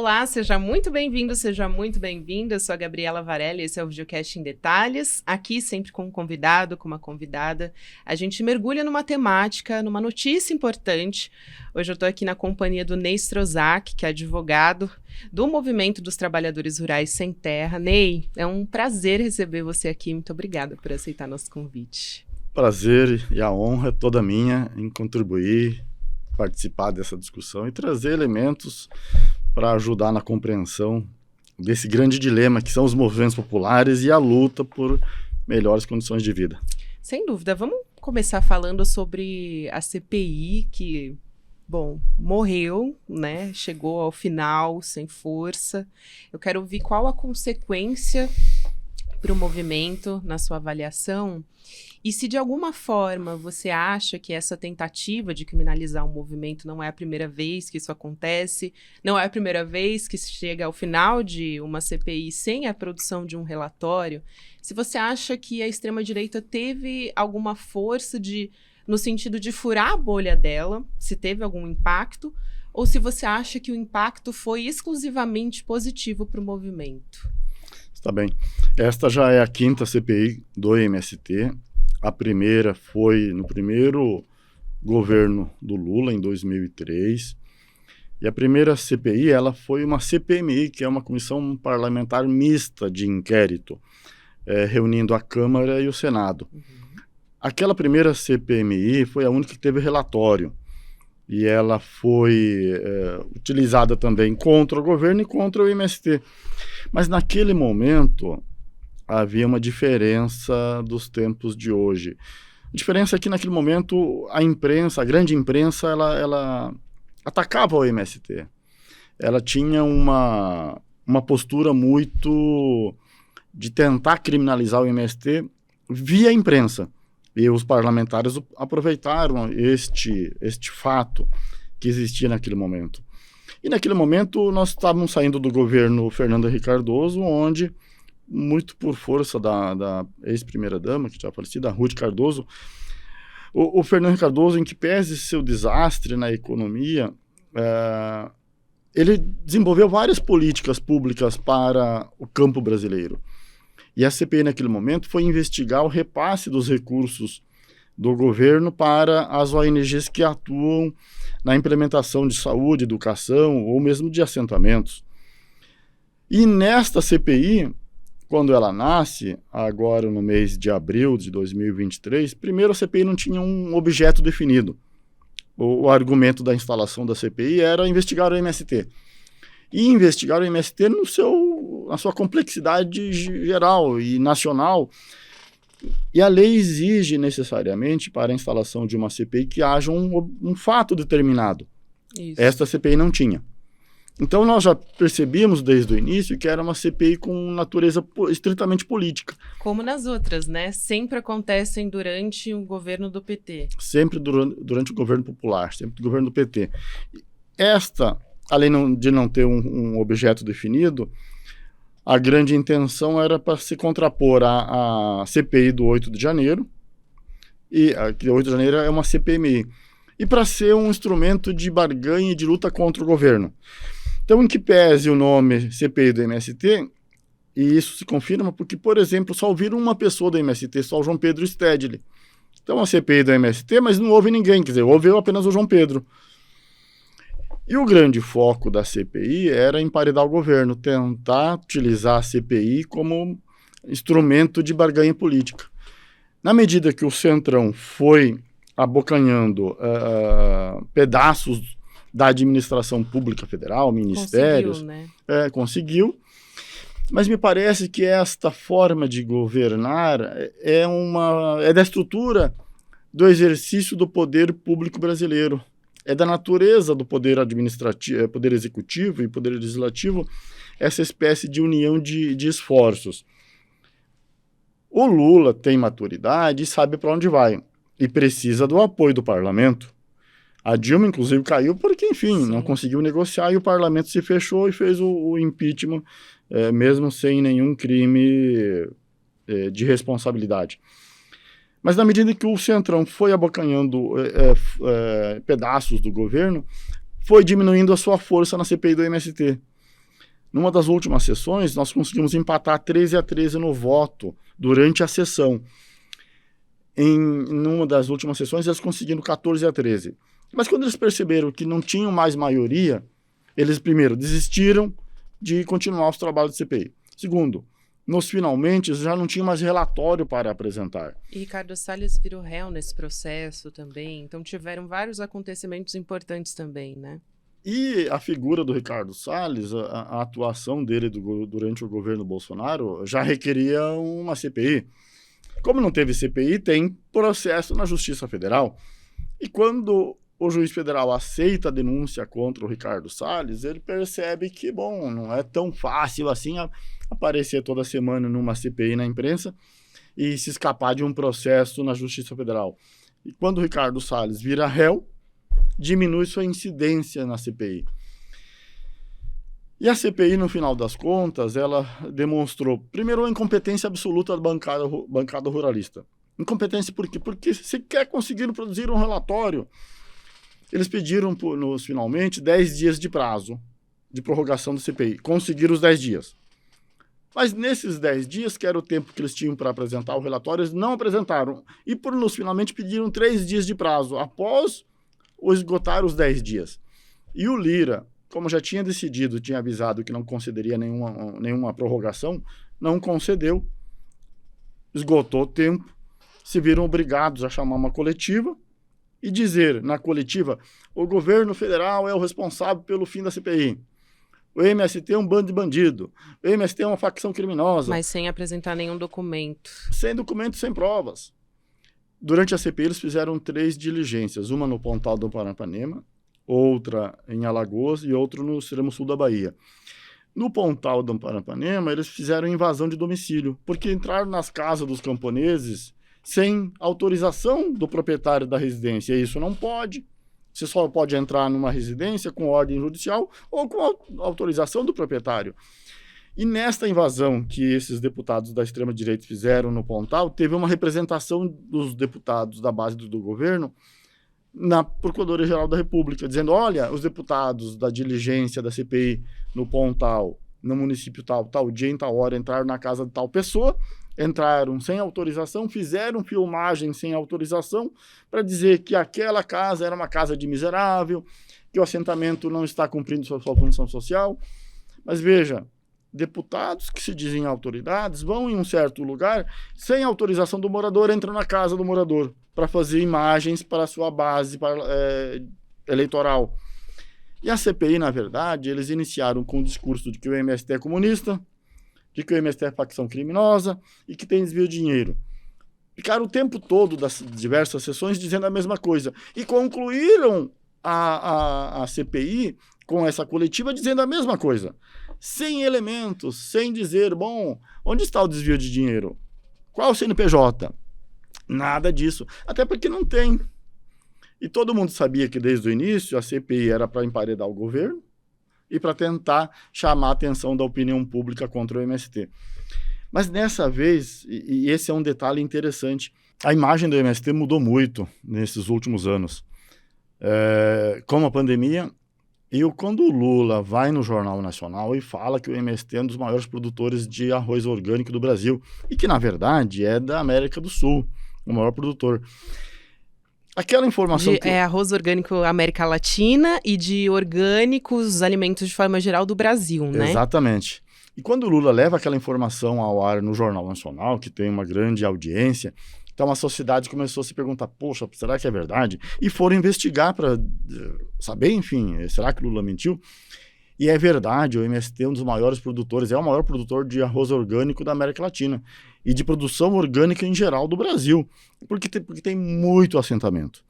Olá, seja muito bem-vindo, seja muito bem-vinda. Eu sou a Gabriela Varelli, esse é o Videocast em Detalhes. Aqui, sempre com um convidado, com uma convidada, a gente mergulha numa temática, numa notícia importante. Hoje eu estou aqui na companhia do Ney Strozak, que é advogado do Movimento dos Trabalhadores Rurais Sem Terra. Ney, é um prazer receber você aqui. Muito obrigada por aceitar nosso convite. Prazer e a honra é toda minha em contribuir, participar dessa discussão e trazer elementos para ajudar na compreensão desse grande dilema que são os movimentos populares e a luta por melhores condições de vida. Sem dúvida. Vamos começar falando sobre a CPI que, bom, morreu, né? Chegou ao final sem força. Eu quero ouvir qual a consequência para o movimento na sua avaliação. E se de alguma forma você acha que essa tentativa de criminalizar o movimento não é a primeira vez que isso acontece, não é a primeira vez que se chega ao final de uma CPI sem a produção de um relatório, se você acha que a extrema-direita teve alguma força no sentido de furar a bolha dela, se teve algum impacto, ou se você acha que o impacto foi exclusivamente positivo para o movimento? Está bem. Esta já é a quinta CPI do MST. A primeira foi no primeiro governo do Lula, em 2003. E a primeira CPI, ela foi uma CPMI, que é uma comissão parlamentar mista de inquérito, reunindo a Câmara e o Senado. Aquela primeira CPMI foi a única que teve relatório. E ela foi utilizada também contra o governo e contra o MST. Mas naquele momento havia uma diferença dos tempos de hoje. A diferença é que naquele momento a imprensa, a grande imprensa, ela atacava o MST. Ela tinha uma postura muito de tentar criminalizar o MST via imprensa. E os parlamentares aproveitaram este fato que existia naquele momento. E naquele momento nós estávamos saindo do governo Fernando Henrique Cardoso, onde, muito por força da ex-primeira-dama, que já falecida, Ruth Cardoso, o Fernando Henrique Cardoso, em que pese seu desastre na economia, ele desenvolveu várias políticas públicas para o campo brasileiro. E a CPI, naquele momento, foi investigar o repasse dos recursos do governo para as ONGs que atuam na implementação de saúde, educação ou mesmo de assentamentos. E nesta CPI, quando ela nasce, agora no mês de abril de 2023, primeiro a CPI não tinha um objeto definido. O argumento da instalação da CPI era investigar o MST. E investigar o MST na sua complexidade geral e nacional. E a lei exige necessariamente, para a instalação de uma CPI, que haja um fato determinado. Isso. Esta CPI não tinha. Então nós já percebíamos desde o início que era uma CPI com natureza estritamente política. Como nas outras, né? Sempre acontecem durante o governo do PT. Sempre durante o governo popular, sempre do governo do PT. Esta, além de não ter um objeto definido, a grande intenção era para se contrapor à CPI do 8 de janeiro, e a 8 de janeiro é uma CPMI, e para ser um instrumento de barganha e de luta contra o governo. Então, em que pese o nome CPI do MST, e isso se confirma porque, por exemplo, só ouviram uma pessoa do MST, só o João Pedro Stedley. Então, a CPI do MST, mas não houve ninguém, quer dizer, houve apenas o João Pedro. E o grande foco da CPI era emparedar o governo, tentar utilizar a CPI como instrumento de barganha política. Na medida que o Centrão foi abocanhando pedaços da administração pública federal, ministérios, conseguiu, né? Conseguiu, mas me parece que esta forma de governar é da estrutura do exercício do poder público brasileiro. É da natureza do poder administrativo, poder executivo e poder legislativo, essa espécie de união de esforços. O Lula tem maturidade e sabe para onde vai, e precisa do apoio do parlamento. A Dilma, inclusive, caiu porque, enfim, não conseguiu negociar e o parlamento se fechou e fez o impeachment, mesmo sem nenhum crime de responsabilidade. Mas na medida que o Centrão foi abocanhando pedaços do governo, foi diminuindo a sua força na CPI do MST. Numa das últimas sessões, nós conseguimos empatar 13-13 no voto durante a sessão. Numa das últimas sessões, eles conseguiram 14-13. Mas quando eles perceberam que não tinham mais maioria, eles, primeiro, desistiram de continuar os trabalhos de CPI. Segundo, nos finalmente, já não tinha mais relatório para apresentar. E Ricardo Salles virou réu nesse processo também, então tiveram vários acontecimentos importantes também, né? E a figura do Ricardo Salles, a atuação dele durante o governo Bolsonaro, já requeria uma CPI. Como não teve CPI, tem processo na Justiça Federal. E quando o juiz federal aceita a denúncia contra o Ricardo Salles, ele percebe que, bom, não é tão fácil assim aparecer toda semana numa CPI na imprensa e se escapar de um processo na Justiça Federal. E quando o Ricardo Salles vira réu, diminui sua incidência na CPI. E a CPI, no final das contas, ela demonstrou, primeiro, a incompetência absoluta da bancada ruralista. Incompetência por quê? Porque sequer conseguiram produzir um relatório. Eles pediram, finalmente, 10 dias de prazo de prorrogação da CPI. Conseguiram os 10 dias. Mas nesses 10 dias, que era o tempo que eles tinham para apresentar o relatório, eles não apresentaram. E, finalmente, pediram 3 dias de prazo, após esgotar os 10 dias. E o Lira, como já tinha decidido, tinha avisado que não concederia nenhuma prorrogação, não concedeu, esgotou o tempo, se viram obrigados a chamar uma coletiva e dizer na coletiva: o governo federal é o responsável pelo fim da CPI. O MST é um bando de bandido. O MST é uma facção criminosa. Mas sem apresentar nenhum documento. Sem documento, sem provas. Durante a CPI, eles fizeram 3 diligências. Uma no Pontal do Paranapanema, outra em Alagoas e outra no extremo sul da Bahia. No Pontal do Paranapanema, eles fizeram invasão de domicílio, porque entraram nas casas dos camponeses sem autorização do proprietário da residência. E isso não pode. Você só pode entrar numa residência com ordem judicial ou com autorização do proprietário. E nesta invasão que esses deputados da extrema-direita fizeram no Pontal, teve uma representação dos deputados da base do governo na Procuradoria-Geral da República, dizendo: olha, os deputados da diligência da CPI no Pontal, no município tal dia, em tal hora, entraram na casa de tal pessoa, entraram sem autorização, fizeram filmagem sem autorização para dizer que aquela casa era uma casa de miserável, que o assentamento não está cumprindo sua função social. Mas veja, deputados que se dizem autoridades vão em um certo lugar, sem autorização do morador, entram na casa do morador para fazer imagens para a sua base eleitoral. E a CPI, na verdade, eles iniciaram com o discurso de que o MST é comunista, de que o MST é facção criminosa e que tem desvio de dinheiro. Ficaram o tempo todo das diversas sessões dizendo a mesma coisa. E concluíram a CPI com essa coletiva dizendo a mesma coisa. Sem elementos, sem dizer, bom, onde está o desvio de dinheiro? Qual é o CNPJ? Nada disso. Até porque não tem. E todo mundo sabia que desde o início a CPI era para emparedar o governo e para tentar chamar a atenção da opinião pública contra o MST. Mas dessa vez, e esse é um detalhe interessante, a imagem do MST mudou muito nesses últimos anos. Com a pandemia, quando o Lula vai no Jornal Nacional e fala que o MST é um dos maiores produtores de arroz orgânico do Brasil, e que, na verdade, é da América do Sul, o maior produtor. Aquela informação arroz orgânico América Latina e de orgânicos, alimentos de forma geral do Brasil, né? Exatamente. E quando o Lula leva aquela informação ao ar no Jornal Nacional, que tem uma grande audiência, então a sociedade começou a se perguntar: poxa, será que é verdade? E foram investigar para saber, enfim, será que o Lula mentiu? E é verdade, o MST é um dos maiores produtores, é o maior produtor de arroz orgânico da América Latina e de produção orgânica em geral do Brasil, porque tem muito assentamento.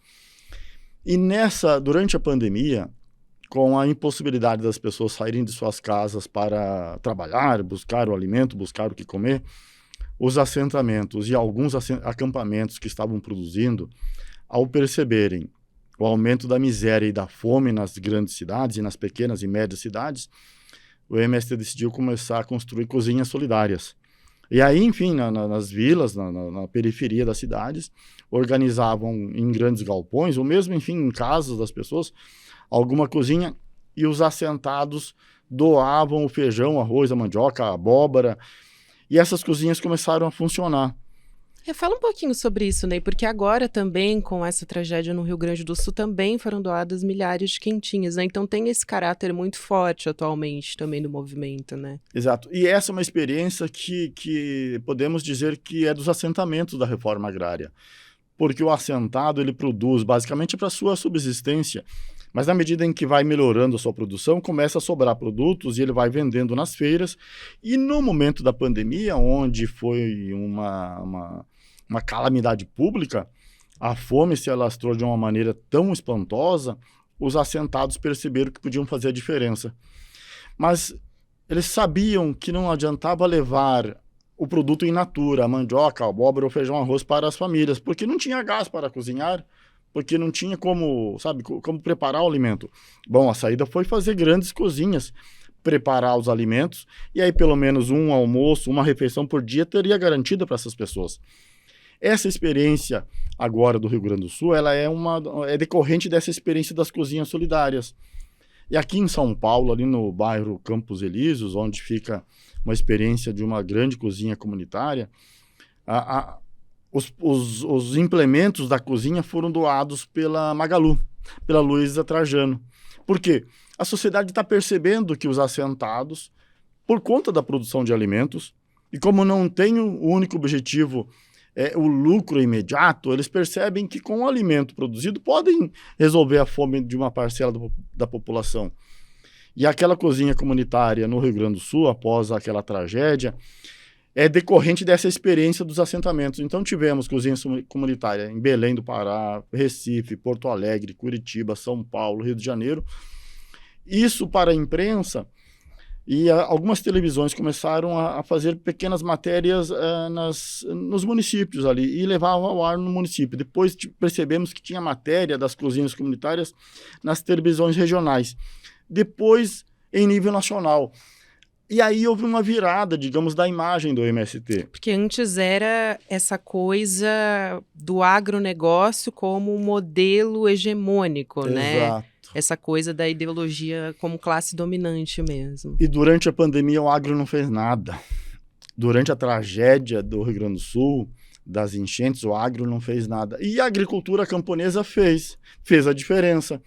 E durante a pandemia, com a impossibilidade das pessoas saírem de suas casas para trabalhar, buscar o alimento, buscar o que comer, os assentamentos e alguns acampamentos que estavam produzindo, ao perceberem o aumento da miséria e da fome nas grandes cidades e nas pequenas e médias cidades, o MST decidiu começar a construir cozinhas solidárias. E aí, enfim, nas vilas, na periferia das cidades, organizavam em grandes galpões, ou mesmo, enfim, em casas das pessoas, alguma cozinha, e os assentados doavam o feijão, o arroz, a mandioca, a abóbora, e essas cozinhas começaram a funcionar. Fala um pouquinho sobre isso, Ney, porque agora também, com essa tragédia no Rio Grande do Sul, também foram doadas milhares de quentinhas, né? Então tem esse caráter muito forte atualmente também do movimento, né? Exato. E essa é uma experiência que podemos dizer que é dos assentamentos da reforma agrária. Porque o assentado, ele produz basicamente para sua subsistência, mas na medida em que vai melhorando a sua produção, começa a sobrar produtos e ele vai vendendo nas feiras. E no momento da pandemia, onde foi uma calamidade pública, a fome se alastrou de uma maneira tão espantosa, os assentados perceberam que podiam fazer a diferença. Mas eles sabiam que não adiantava levar o produto in natura, a mandioca, a abóbora, o feijão, arroz para as famílias, porque não tinha gás para cozinhar, porque não tinha como preparar o alimento. Bom, a saída foi fazer grandes cozinhas, preparar os alimentos, e aí pelo menos um almoço, uma refeição por dia teria garantida para essas pessoas. Essa experiência agora do Rio Grande do Sul, ela é decorrente dessa experiência das cozinhas solidárias. E aqui em São Paulo, ali no bairro Campos Elíseos, onde fica uma experiência de uma grande cozinha comunitária, os implementos da cozinha foram doados pela Magalu, pela Luísa Trajano. Por quê? A sociedade está percebendo que os assentados, por conta da produção de alimentos, e como não tem o único objetivo o lucro imediato, eles percebem que com o alimento produzido podem resolver a fome de uma parcela da população. E aquela cozinha comunitária no Rio Grande do Sul, após aquela tragédia, é decorrente dessa experiência dos assentamentos. Então tivemos cozinha comunitária em Belém do Pará, Recife, Porto Alegre, Curitiba, São Paulo, Rio de Janeiro. Isso para a imprensa. E algumas televisões começaram a fazer pequenas matérias nos municípios ali e levavam ao ar no município. Depois percebemos que tinha matéria das cozinhas comunitárias nas televisões regionais. Depois, em nível nacional. E aí houve uma virada, digamos, da imagem do MST. Porque antes era essa coisa do agronegócio como um modelo hegemônico, né? Exato. Essa coisa da ideologia como classe dominante mesmo. E durante a pandemia o agro não fez nada. Durante a tragédia do Rio Grande do Sul, das enchentes, o agro não fez nada. E a agricultura camponesa fez a diferença.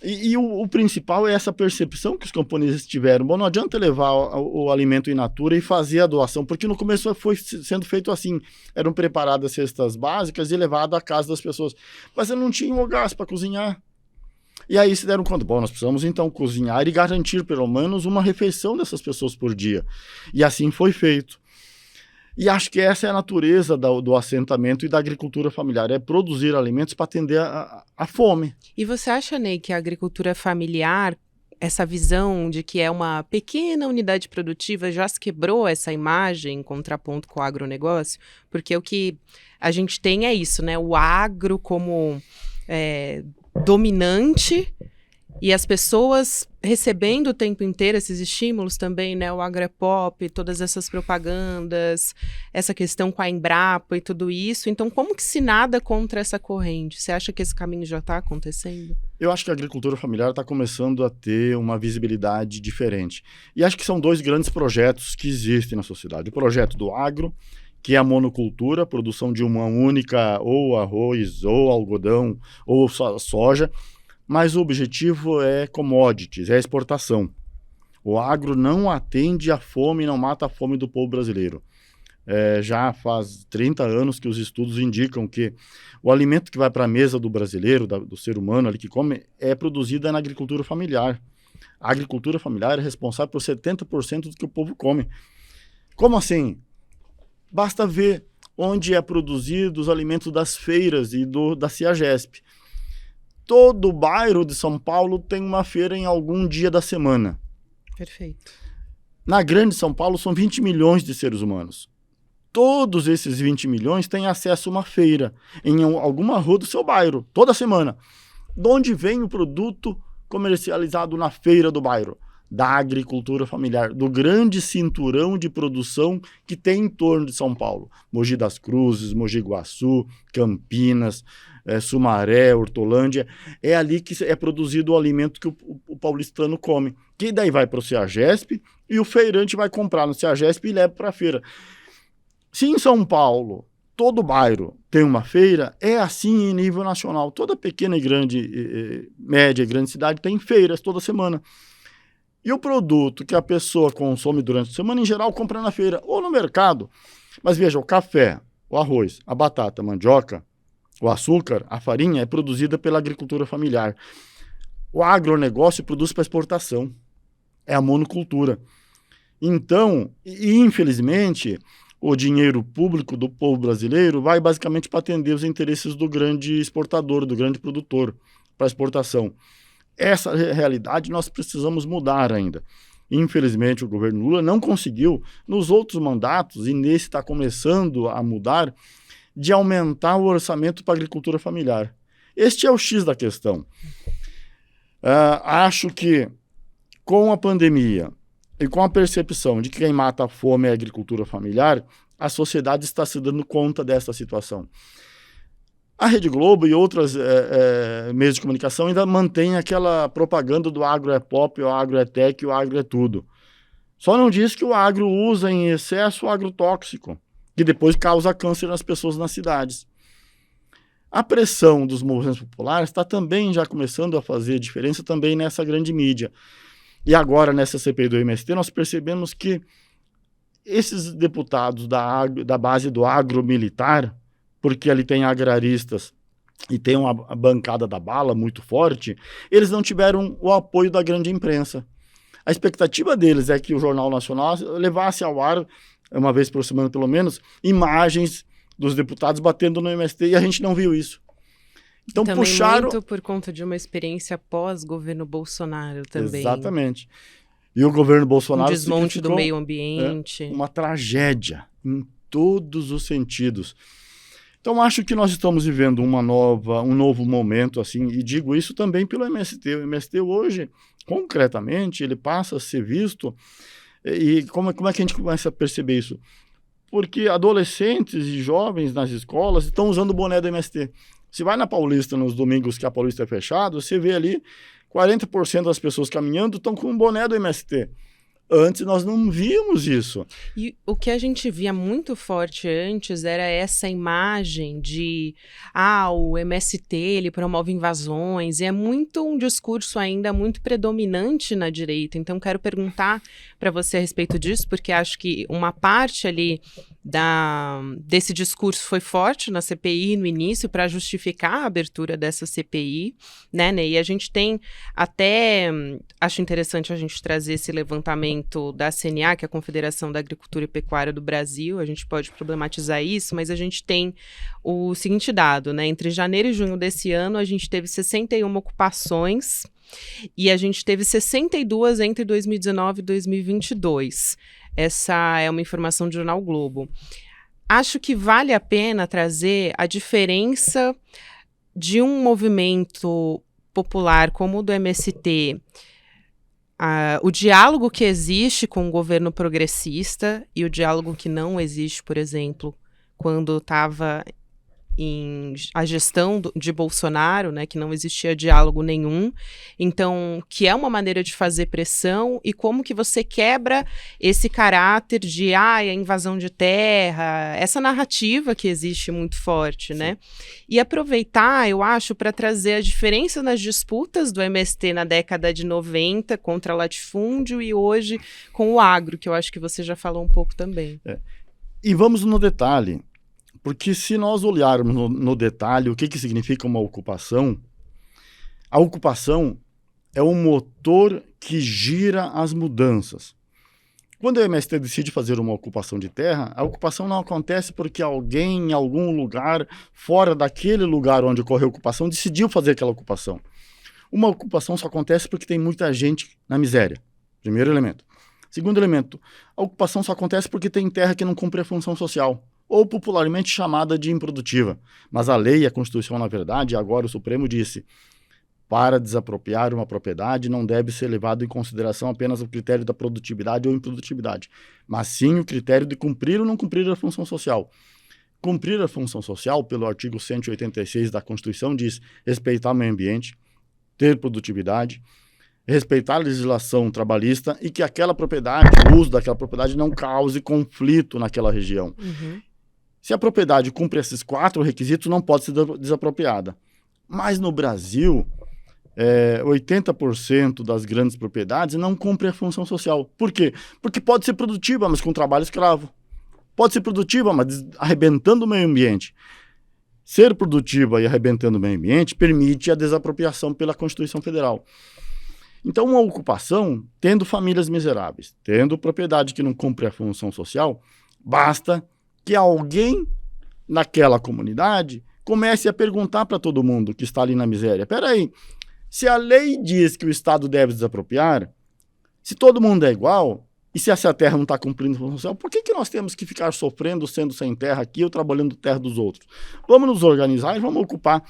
E o principal é essa percepção que os camponeses tiveram. Bom, não adianta levar o alimento in natura e fazer a doação, porque no começo foi sendo feito assim. Eram preparadas cestas básicas e levado à casa das pessoas. Mas eles não tinham o gás para cozinhar. E aí se deram conta, bom, nós precisamos então cozinhar e garantir pelo menos uma refeição dessas pessoas por dia. E assim foi feito. E acho que essa é a natureza do assentamento e da agricultura familiar, é produzir alimentos para atender a fome. E você acha, Ney, que a agricultura familiar, essa visão de que é uma pequena unidade produtiva, já se quebrou essa imagem em contraponto com o agronegócio? Porque o que a gente tem é isso, né? O agro como dominante e as pessoas recebendo o tempo inteiro esses estímulos também, né? O agropop, todas essas propagandas, essa questão com a Embrapa e tudo isso. Então, como que se nada contra essa corrente? Você acha que esse caminho já está acontecendo? Eu acho que a agricultura familiar está começando a ter uma visibilidade diferente. E acho que são dois grandes projetos que existem na sociedade. O projeto do agro, que é a monocultura, a produção de uma única, ou arroz, ou algodão, ou soja, mas o objetivo é commodities, é exportação. O agro não atende à fome, não mata a fome do povo brasileiro. Já faz 30 anos que os estudos indicam que o alimento que vai para a mesa do brasileiro, do ser humano ali que come, é produzido na agricultura familiar. A agricultura familiar é responsável por 70% do que o povo come. Como assim? Basta ver onde é produzido os alimentos das feiras e da CEAGESP. Todo bairro de São Paulo tem uma feira em algum dia da semana. Perfeito. Na grande São Paulo são 20 milhões de seres humanos. Todos esses 20 milhões têm acesso a uma feira em alguma rua do seu bairro, toda semana. De onde vem o produto comercializado na feira do bairro? Da agricultura familiar, do grande cinturão de produção que tem em torno de São Paulo. Mogi das Cruzes, Mogi Guaçu, Campinas, Sumaré, Hortolândia. É ali que é produzido o alimento que o paulistano come. que daí vai para o CEAGESP e o feirante vai comprar no CEAGESP e leva para a feira. Se em São Paulo todo bairro tem uma feira, é assim em nível nacional. Toda pequena e grande, média e grande cidade tem feiras toda semana. E o produto que a pessoa consome durante a semana, em geral, compra na feira ou no mercado. Mas veja, o café, o arroz, a batata, a mandioca, o açúcar, a farinha é produzida pela agricultura familiar. O agronegócio produz para exportação. É a monocultura. Então, infelizmente, o dinheiro público do povo brasileiro vai basicamente para atender os interesses do grande exportador, do grande produtor, para exportação. Essa realidade nós precisamos mudar ainda. Infelizmente, o governo Lula não conseguiu, nos outros mandatos, e nesse está começando a mudar, de aumentar o orçamento para a agricultura familiar. Este é o X da questão. Acho que, com a pandemia e com a percepção de que quem mata a fome é a agricultura familiar, a sociedade está se dando conta dessa situação. A Rede Globo e outros meios de comunicação ainda mantêm aquela propaganda do agro é pop, o agro é tech, o agro é tudo. Só não diz que o agro usa em excesso o agrotóxico, que depois causa câncer nas pessoas nas cidades. A pressão dos movimentos populares está também já começando a fazer diferença também nessa grande mídia. E agora, nessa CPI do MST, nós percebemos que esses deputados da base do agro-militar, porque ali tem agraristas e tem uma bancada da bala muito forte, eles não tiveram o apoio da grande imprensa. A expectativa deles é que o Jornal Nacional levasse ao ar, uma vez por semana pelo menos, imagens dos deputados batendo no MST, e a gente não viu isso. Então também puxaram... muito por conta de uma experiência pós-governo Bolsonaro também. Exatamente. E o governo Bolsonaro... Um desmonte do meio ambiente. Uma tragédia em todos os sentidos. Então, acho que nós estamos vivendo um novo momento, assim, e digo isso também pelo MST. O MST hoje, concretamente, ele passa a ser visto, e como é que a gente começa a perceber isso? Porque adolescentes e jovens nas escolas estão usando o boné do MST. Se vai na Paulista, nos domingos que a Paulista é fechada, você vê ali 40% das pessoas caminhando estão com o boné do MST. Antes nós não víamos isso. E o que a gente via muito forte antes era essa imagem de o MST, ele promove invasões, e é muito um discurso ainda muito predominante na direita. Então quero perguntar para você a respeito disso, porque acho que uma parte ali desse discurso foi forte na CPI no início para justificar a abertura dessa CPI, né, Ney? E a gente tem até, acho interessante a gente trazer esse levantamento da CNA, que é a Confederação da Agricultura e Pecuária do Brasil. A gente pode problematizar isso, mas a gente tem o seguinte dado, né? Entre janeiro e junho desse ano, a gente teve 61 ocupações e a gente teve 62 entre 2019 e 2022. Essa é uma informação do Jornal Globo. Acho que vale a pena trazer a diferença de um movimento popular como o do MST, o diálogo que existe com o governo progressista e o diálogo que não existe, por exemplo, quando estava a gestão de Bolsonaro, né, que não existia diálogo nenhum. Então, que é uma maneira de fazer pressão, e como que você quebra esse caráter de a invasão de terra, essa narrativa que existe muito forte, né? E aproveitar, eu acho, para trazer a diferença nas disputas do MST na década de 90 contra latifúndio e hoje com o agro, que eu acho que você já falou um pouco também. E vamos no detalhe. Porque se nós olharmos no detalhe o que significa uma ocupação, a ocupação é o motor que gira as mudanças. Quando o MST decide fazer uma ocupação de terra, a ocupação não acontece porque alguém em algum lugar, fora daquele lugar onde ocorreu a ocupação, decidiu fazer aquela ocupação. Uma ocupação só acontece porque tem muita gente na miséria. Primeiro elemento. Segundo elemento, a ocupação só acontece porque tem terra que não cumpre a função social, ou popularmente chamada de improdutiva. Mas a lei e a Constituição, na verdade, agora o Supremo disse, para desapropriar uma propriedade não deve ser levado em consideração apenas o critério da produtividade ou improdutividade, mas sim o critério de cumprir ou não cumprir a função social. Cumprir a função social, pelo artigo 186 da Constituição, diz respeitar o meio ambiente, ter produtividade, respeitar a legislação trabalhista e que aquela propriedade, o uso daquela propriedade não cause conflito naquela região. Uhum. Se a propriedade cumpre esses 4 requisitos, não pode ser desapropriada. Mas no Brasil, 80% das grandes propriedades não cumprem a função social. Por quê? Porque pode ser produtiva, mas com trabalho escravo. Pode ser produtiva, mas arrebentando o meio ambiente. Ser produtiva e arrebentando o meio ambiente permite a desapropriação pela Constituição Federal. Então, uma ocupação, tendo famílias miseráveis, tendo propriedade que não cumpre a função social, basta que alguém naquela comunidade comece a perguntar para todo mundo que está ali na miséria: peraí, se a lei diz que o Estado deve desapropriar, se todo mundo é igual, e se essa terra não está cumprindo a função social, por que nós temos que ficar sofrendo, sendo sem terra aqui ou trabalhando terra dos outros? Vamos nos organizar e vamos ocupar.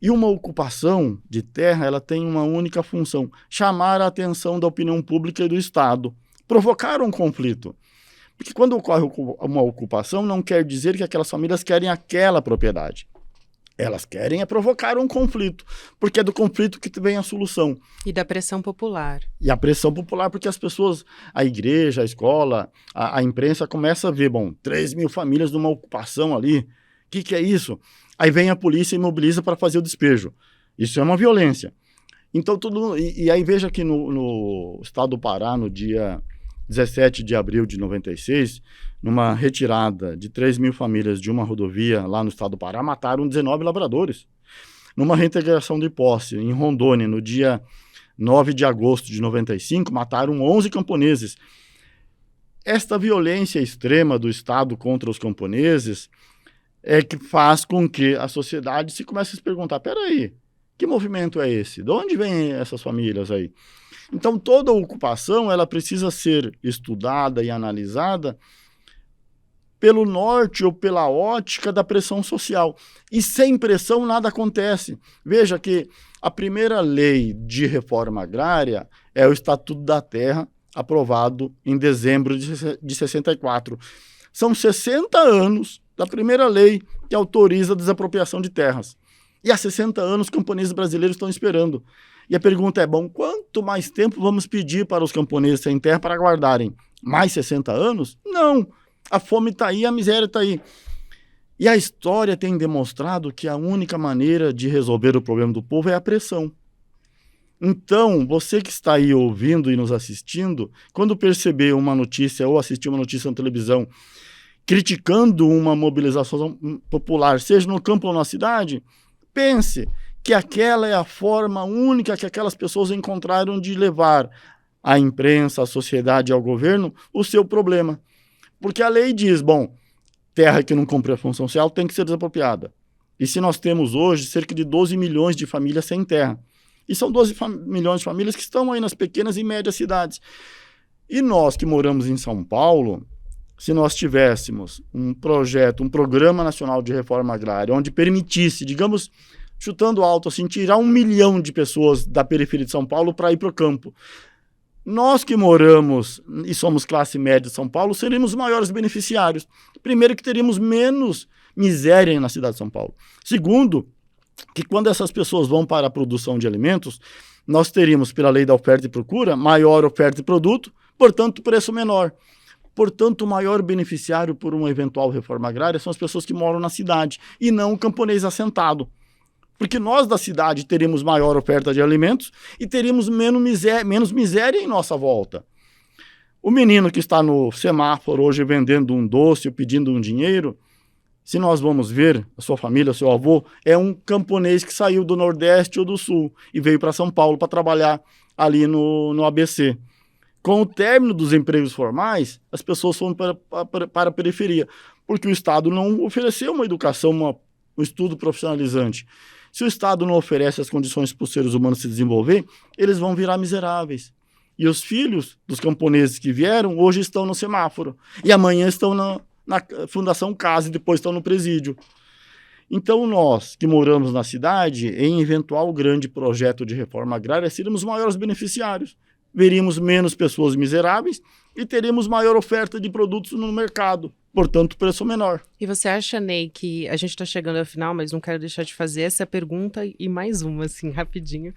E uma ocupação de terra, ela tem uma única função: chamar a atenção da opinião pública e do Estado, provocar um conflito. Porque quando ocorre uma ocupação, não quer dizer que aquelas famílias querem aquela propriedade. Elas querem provocar um conflito, porque é do conflito que vem a solução. E da pressão popular. E a pressão popular, porque as pessoas, a igreja, a escola, a imprensa começa a ver, 3.000 famílias numa ocupação ali, o que é isso? Aí vem a polícia e mobiliza para fazer o despejo. Isso é uma violência. Então, e aí veja que no estado do Pará, no dia 17 de abril de 96, numa retirada de 3.000 famílias de uma rodovia lá no estado do Pará, mataram 19 lavradores. Numa reintegração de posse em Rondônia, no dia 9 de agosto de 95, mataram 11 camponeses. Esta violência extrema do Estado contra os camponeses é que faz com que a sociedade se comece a se perguntar: peraí, que movimento é esse? De onde vêm essas famílias aí? Então, toda ocupação ela precisa ser estudada e analisada pelo norte ou pela ótica da pressão social. E sem pressão nada acontece. Veja que a primeira lei de reforma agrária é o Estatuto da Terra, aprovado em dezembro de 64. São 60 anos da primeira lei que autoriza a desapropriação de terras. E há 60 anos os camponeses brasileiros estão esperando. E a pergunta é: quanto mais tempo vamos pedir para os camponeses sem terra para aguardarem? Mais 60 anos? Não. A fome está aí, a miséria está aí. E a história tem demonstrado que a única maneira de resolver o problema do povo é a pressão. Então, você que está aí ouvindo e nos assistindo, quando perceber uma notícia ou assistir uma notícia na televisão criticando uma mobilização popular, seja no campo ou na cidade, pense que aquela é a forma única que aquelas pessoas encontraram de levar à imprensa, à sociedade e ao governo o seu problema. Porque a lei diz, terra que não cumpre a função social tem que ser desapropriada. E se nós temos hoje cerca de 12 milhões de famílias sem terra, e são 12 milhões de famílias que estão aí nas pequenas e médias cidades. E nós que moramos em São Paulo, se nós tivéssemos um projeto, um programa nacional de reforma agrária, onde permitisse, digamos, chutando alto, assim, tirar 1 milhão de pessoas da periferia de São Paulo para ir para o campo. Nós que moramos e somos classe média de São Paulo, seríamos os maiores beneficiários. Primeiro, que teríamos menos miséria na cidade de São Paulo. Segundo, que quando essas pessoas vão para a produção de alimentos, nós teríamos, pela lei da oferta e procura, maior oferta de produto, portanto, preço menor. Portanto, o maior beneficiário por uma eventual reforma agrária são as pessoas que moram na cidade e não o camponês assentado. Porque nós da cidade teríamos maior oferta de alimentos e teríamos menos miséria em nossa volta. O menino que está no semáforo hoje vendendo um doce ou pedindo um dinheiro, se nós vamos ver a sua família, seu avô, é um camponês que saiu do Nordeste ou do Sul e veio para São Paulo para trabalhar ali no ABC. Com o término dos empregos formais, as pessoas foram para a periferia, porque o Estado não ofereceu uma educação, um estudo profissionalizante. Se o Estado não oferece as condições para os seres humanos se desenvolver, eles vão virar miseráveis. E os filhos dos camponeses que vieram, hoje estão no semáforo. E amanhã estão na Fundação Casa e depois estão no presídio. Então nós, que moramos na cidade, em eventual grande projeto de reforma agrária, seríamos os maiores beneficiários. veríamos menos pessoas miseráveis e teríamos maior oferta de produtos no mercado, portanto, preço menor. E você acha, Ney, que a gente está chegando ao final, mas não quero deixar de fazer essa pergunta e mais uma, assim, rapidinho.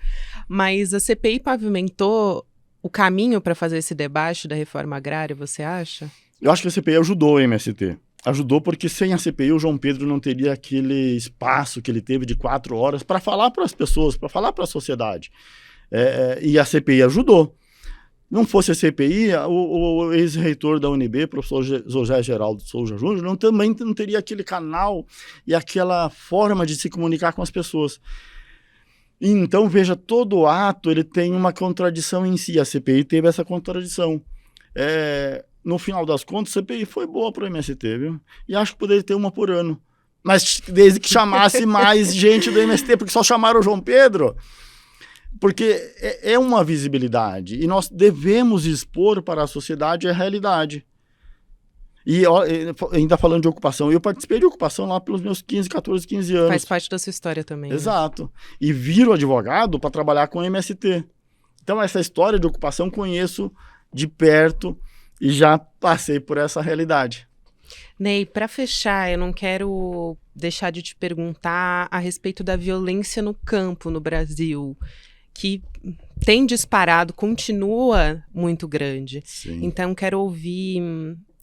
Mas a CPI pavimentou o caminho para fazer esse debate da reforma agrária, você acha? Eu acho que a CPI ajudou o MST. Ajudou porque sem a CPI o João Pedro não teria aquele espaço que ele teve de 4 horas para falar para as pessoas, para falar para a sociedade. E a CPI ajudou. Não fosse a CPI, o ex-reitor da UNB, professor José Geraldo Souza Júnior, também não teria aquele canal e aquela forma de se comunicar com as pessoas. Então, veja, todo ato ele tem uma contradição em si. A CPI teve essa contradição. No final das contas, a CPI foi boa para o MST, viu? E acho que poderia ter uma por ano. Mas desde que chamasse mais gente do MST, porque só chamaram o João Pedro... Porque é uma visibilidade e nós devemos expor para a sociedade a realidade. E ainda falando de ocupação, eu participei de ocupação lá pelos meus 15 anos. Faz parte da sua história também. Exato. Né? E viro advogado para trabalhar com o MST. Então essa história de ocupação conheço de perto e já passei por essa realidade. Ney, para fechar, eu não quero deixar de te perguntar a respeito da violência no campo no Brasil, que tem disparado, continua muito grande. Sim. Então, quero ouvir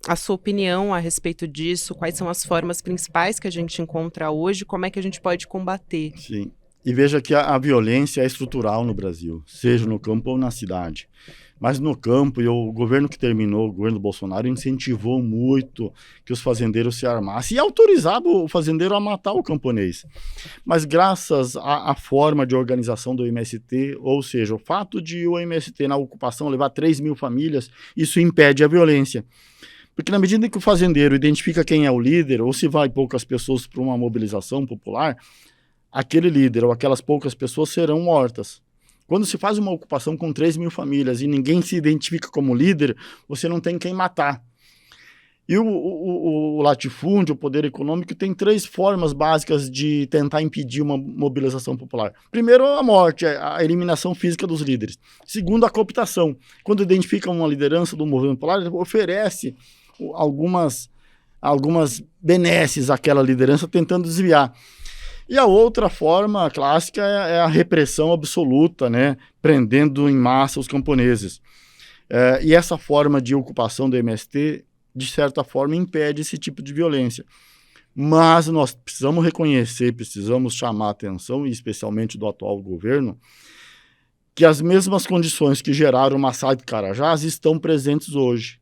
a sua opinião a respeito disso, quais são as formas principais que a gente encontra hoje, como é que a gente pode combater. Sim, e veja que a violência é estrutural no Brasil, seja no campo ou na cidade. Mas no campo, o governo que terminou, o governo do Bolsonaro, incentivou muito que os fazendeiros se armassem e autorizava o fazendeiro a matar o camponês. Mas graças à forma de organização do MST, ou seja, o fato de o MST na ocupação levar 3 mil famílias, isso impede a violência. Porque na medida em que o fazendeiro identifica quem é o líder, ou se vai poucas pessoas para uma mobilização popular, aquele líder ou aquelas poucas pessoas serão mortas. Quando se faz uma ocupação com 3 mil famílias e ninguém se identifica como líder, você não tem quem matar. E o latifúndio, o poder econômico, tem 3 formas básicas de tentar impedir uma mobilização popular. Primeiro, a morte, a eliminação física dos líderes. Segundo, a cooptação. Quando identifica uma liderança do movimento popular, ele oferece algumas benesses àquela liderança, tentando desviar. E a outra forma clássica é a repressão absoluta, né? Prendendo em massa os camponeses. E essa forma de ocupação do MST, de certa forma, impede esse tipo de violência. Mas nós precisamos reconhecer, precisamos chamar a atenção, e especialmente do atual governo, que as mesmas condições que geraram o massacre de Carajás estão presentes hoje.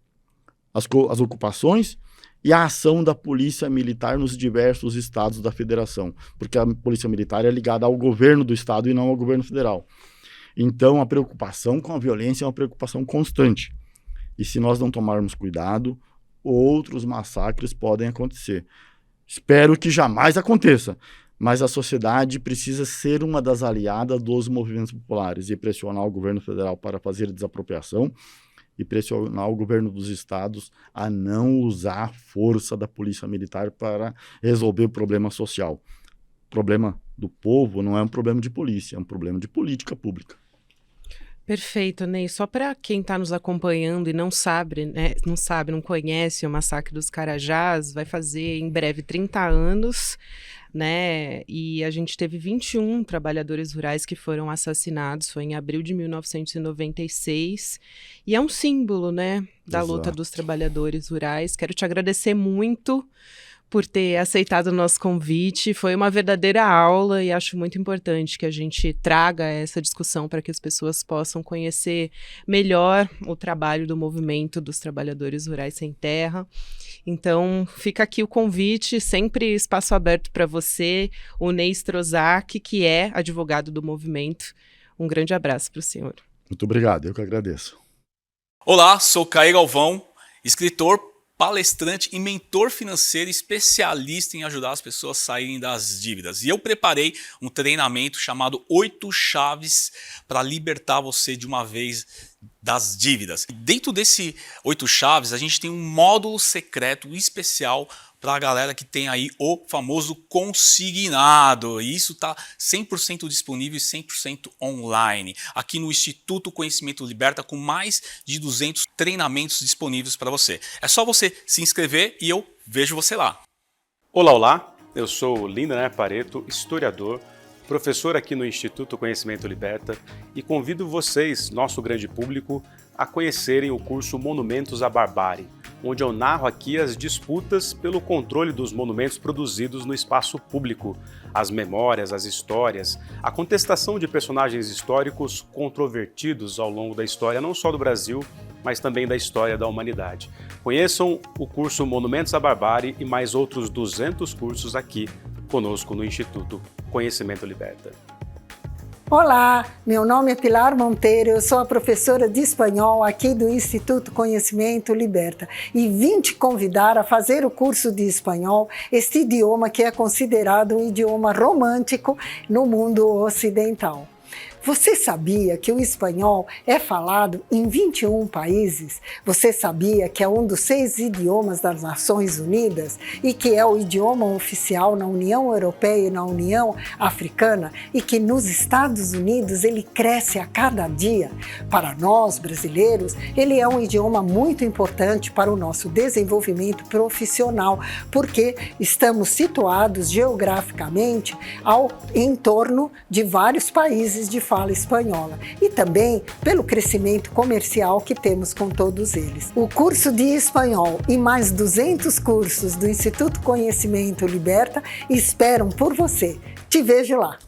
As ocupações e a ação da polícia militar nos diversos estados da federação, porque a polícia militar é ligada ao governo do estado e não ao governo federal. Então, a preocupação com a violência é uma preocupação constante. E se nós não tomarmos cuidado, outros massacres podem acontecer. Espero que jamais aconteça, mas a sociedade precisa ser uma das aliadas dos movimentos populares e pressionar o governo federal para fazer desapropriação e pressionar o governo dos estados a não usar a força da polícia militar para resolver o problema social. O problema do povo não é um problema de polícia, é um problema de política pública. Perfeito, Ney. Só para quem está nos acompanhando e não sabe, né, não conhece o Massacre dos Carajás, vai fazer em breve 30 anos, né? E a gente teve 21 trabalhadores rurais que foram assassinados, foi em abril de 1996, e é um símbolo, né, da luta dos trabalhadores rurais. Quero te agradecer muito por ter aceitado o nosso convite. Foi uma verdadeira aula e acho muito importante que a gente traga essa discussão para que as pessoas possam conhecer melhor o trabalho do movimento dos trabalhadores rurais sem terra. Então, fica aqui o convite, sempre espaço aberto para você, o Ney Strozak, que é advogado do movimento. Um grande abraço para o senhor. Muito obrigado, eu que agradeço. Olá, sou Caio Galvão, escritor, palestrante e mentor financeiro especialista em ajudar as pessoas a saírem das dívidas. E eu preparei um treinamento chamado 8 chaves para libertar você de uma vez das dívidas. Dentro desse 8 chaves, a gente tem um módulo secreto especial para a galera que tem aí o famoso consignado. E isso está 100% disponível e 100% online. Aqui no Instituto Conhecimento Liberta, com mais de 200 treinamentos disponíveis para você. É só você se inscrever e eu vejo você lá. Olá, eu sou Lindener Pareto, historiador, professor aqui no Instituto Conhecimento Liberta e convido vocês, nosso grande público, a conhecerem o curso Monumentos à Barbárie, onde eu narro aqui as disputas pelo controle dos monumentos produzidos no espaço público, as memórias, as histórias, a contestação de personagens históricos controvertidos ao longo da história, não só do Brasil, mas também da história da humanidade. Conheçam o curso Monumentos à Barbárie e mais outros 200 cursos aqui conosco no Instituto Conhecimento Liberta. Olá, meu nome é Pilar Monteiro, eu sou a professora de espanhol aqui do Instituto Conhecimento Liberta e vim te convidar a fazer o curso de espanhol, este idioma que é considerado um idioma romântico no mundo ocidental. Você sabia que o espanhol é falado em 21 países? Você sabia que é um dos 6 idiomas das Nações Unidas e que é o idioma oficial na União Europeia e na União Africana e que nos Estados Unidos ele cresce a cada dia? Para nós, brasileiros, ele é um idioma muito importante para o nosso desenvolvimento profissional, porque estamos situados geograficamente em torno de vários países de fala espanhola e também pelo crescimento comercial que temos com todos eles. O curso de espanhol e mais 200 cursos do Instituto Conhecimento Liberta esperam por você. Te vejo lá!